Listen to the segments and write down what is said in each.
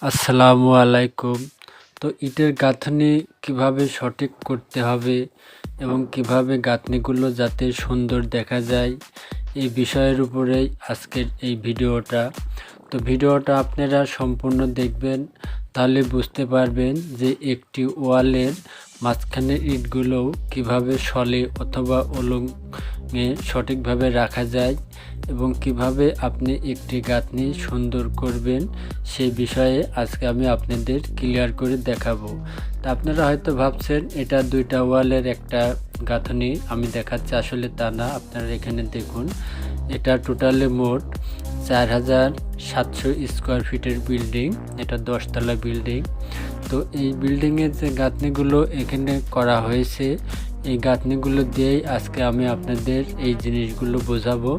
আসসালামু আলাইকুম। তো ইটের গাঁথনি কিভাবে সঠিক করতে হবে এবং কিভাবে গাঁথনিগুলো যাতে সুন্দর দেখা যায় এই বিষয়ের উপরেই আজকের এই ভিডিওটা। তো ভিডিওটা আপনারা সম্পূর্ণ দেখবেন, তাহলে বুঝতে পারবেন যে একটি ওয়ালের মাঝখানের ইটগুলোও কিভাবে সলে অথবা অলঙ্গে সঠিকভাবে রাখা যায় এবং কিভাবে আপনি একটি গাঁথনি সুন্দর করবেন সেই বিষয়ে আজকে আমি আপনাদের ক্লিয়ার করে দেখাবো। তা আপনারা হয়তো ভাবছেন এটা দুইটা ওয়ালের একটা গাঁথনি আমি দেখাচ্ছি, আসলে তা না। আপনারা এখানে দেখুন, এটা টোটালি মোট 4700 স্কোয়ার ফিটের বিল্ডিং, এটা 10 তলা বিল্ডিং। তো এই বিল্ডিংয়ের যে গাঁথনিগুলো এখানে করা হয়েছে, এই গাঁথনিগুলো দিয়েই আজকে আমি আপনাদের এই জিনিসগুলো বোঝাবো,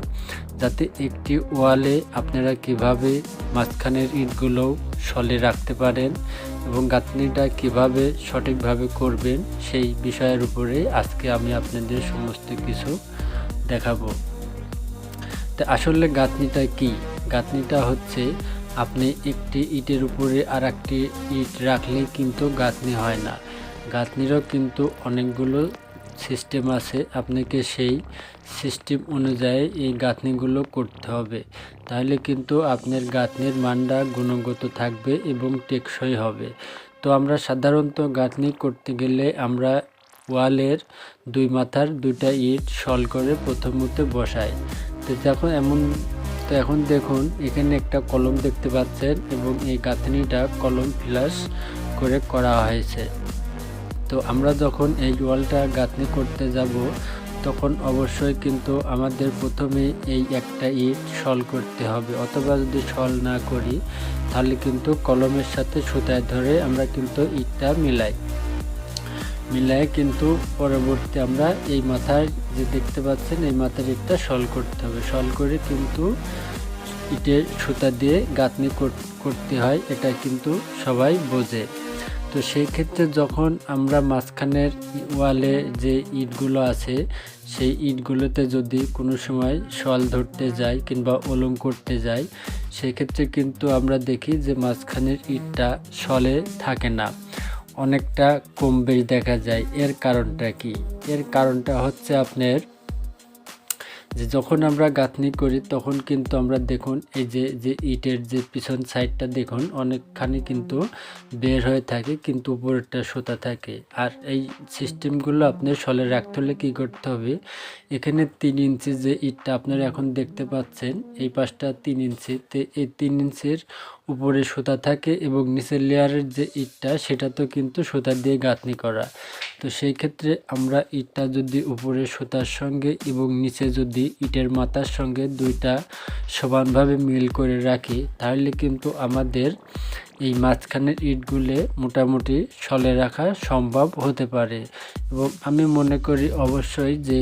যাতে একটি ওয়ালে আপনারা কিভাবে মাঝখানের ইটগুলোও সলে রাখতে পারেন এবং গাঁথনিটা কিভাবে সঠিকভাবে করবেন সেই বিষয়ের উপরে আজকে আমি আপনাদের সমস্ত কিছু দেখাবো। তো আসলে গাঁথনিটা কি? গাঁথনিটা হচ্ছে আপনি একটি ইটের উপরে আর একটি ইট রাখলে কিন্তু গাঁথনি হয় না। গাঁথনিরও কিন্তু অনেকগুলো সিস্টেম আছে, আপনাকে সেই সিস্টেম অনুযায়ী এই গাঁথনিগুলো করতে হবে, তাহলে কিন্তু আপনার গাঁথনির মানটা গুণগত থাকবে এবং টেকসই হবে। তো আমরা সাধারণত গাঁথনি করতে গেলে আমরা ওয়ালের দুই মাথার দুইটা ইট সল করে প্রথমত বসাই। তো এখন দেখুন এখানে একটা কলম দেখতে পাচ্ছেন এবং এই গাঁথনিটা কলম ফ্লাশ করে করা হয়েছে। তো আমরা যখন এই ওয়ালটা গাঁথনি করতে যাব তখন অবশ্যই কিন্তু আমাদের প্রথমে এই একটা ইট সল করতে হবে, অথবা যদি সল না করি তাহলে কিন্তু কলমের সাথে সুতায় ধরে আমরা কিন্তু ইটটা মিলাই কিন্তু পরবর্তী আমরা এই মাথায় যে দেখতে পাচ্ছেন এই মাথার ইটটা সল করতে হবে। সল করে কিন্তু ইটের সুতা দিয়ে গাঁথনি করতে হয়, এটা কিন্তু সবাই বোঝে। তো সেই ক্ষেত্রে যখন আমরা মাঝখানের ওয়ালে যে ইটগুলো আছে সেই ইটগুলোতে যদি কোনো সময় সল ধরতে যাই কিংবা অলং করতে যাই, সেক্ষেত্রে কিন্তু আমরা দেখি যে মাঝখানের ইটটা সলে থাকে না, অনেকটা কম বেশি দেখা যায়। এর কারণটা কি? এর কারণটা হচ্ছে আপনার যে যখন আমরা গাঁথনি করি তখন কিন্তু আমরা দেখুন এই যে ইটের যে পিছন সাইডটা দেখুন অনেকখানি কিন্তু বের হয়ে থাকে, কিন্তু উপরেরটা সুতা থাকে। আর এই সিস্টেমগুলো আপনার সলে রাখতে হলে কী করতে হবে, এখানে 3 ইঞ্চি যে ইটটা আপনারা এখন দেখতে পাচ্ছেন এই পাশটা 3 ইঞ্চি, তো এই 3 ইঞ্চির উপরে সুতা থাকে এবং নিচের লেয়ারের যে ইটটা সেটা তো কিন্তু সুতা দিয়ে গাঁথনি করা। তো সেই ক্ষেত্রে আমরা ইটটা যদি উপরে সুতার সঙ্গে এবং নিচে যদি ইটের মাথার সঙ্গে দুইটা সমানভাবে মিল করে রাখি, তাহলে কিন্তু আমাদের এই মাঝখানের ইটগুলো মোটামুটি সলে রাখা সম্ভব হতে পারে। এবং আমি মনে করি অবশ্যই যে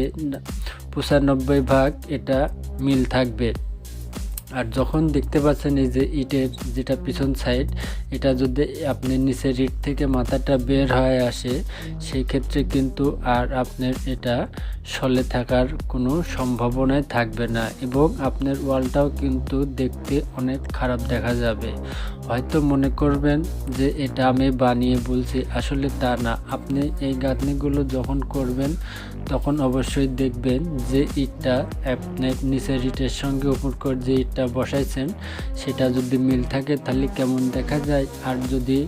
95% এটা মিল থাকবে। আর যখন দেখতে পাচ্ছেন এই যে ইটের যেটা পিছন সাইড, এটা যদি আপনি নিচের ইট থেকে মাথাটা বের হয়ে আসে, সেই ক্ষেত্রে কিন্তু আর আপনার এটা সলে থাকার কোনো সম্ভাবনাই থাকবে না এবং আপনার ওয়ালটাও কিন্তু দেখতে অনেক খারাপ দেখা যাবে। হয়তো মনে করবেন যে এটা আমি বানিয়ে বলছি, আসলে তা না। আপনি এই গাঁথনিগুলো যখন করবেন তখন অবশ্যই দেখবেন যে ইটটা আপনার নিচের ইটের সঙ্গে উপর যে ইটটা বসাইছেন সেটা যদি মিল থাকে তাহলে কেমন দেখা যায়, আর যদি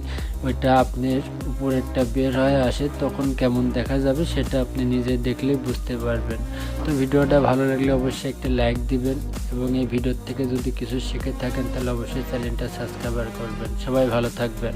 ওইটা আপনার উপরেরটা বের হয়ে আসে তখন কেমন দেখা যাবে সেটা আপনি নিজে দেখলে বুঝতে পারবেন। তো ভিডিওটা ভালো লাগলে অবশ্যই একটা লাইক দিবেন এবং এই ভিডিও থেকে যদি কিছু শিখে থাকেন তাহলে অবশ্যই চ্যানেলটা সাবস্ক্রাইব করবেন। সবাই ভালো থাকবেন।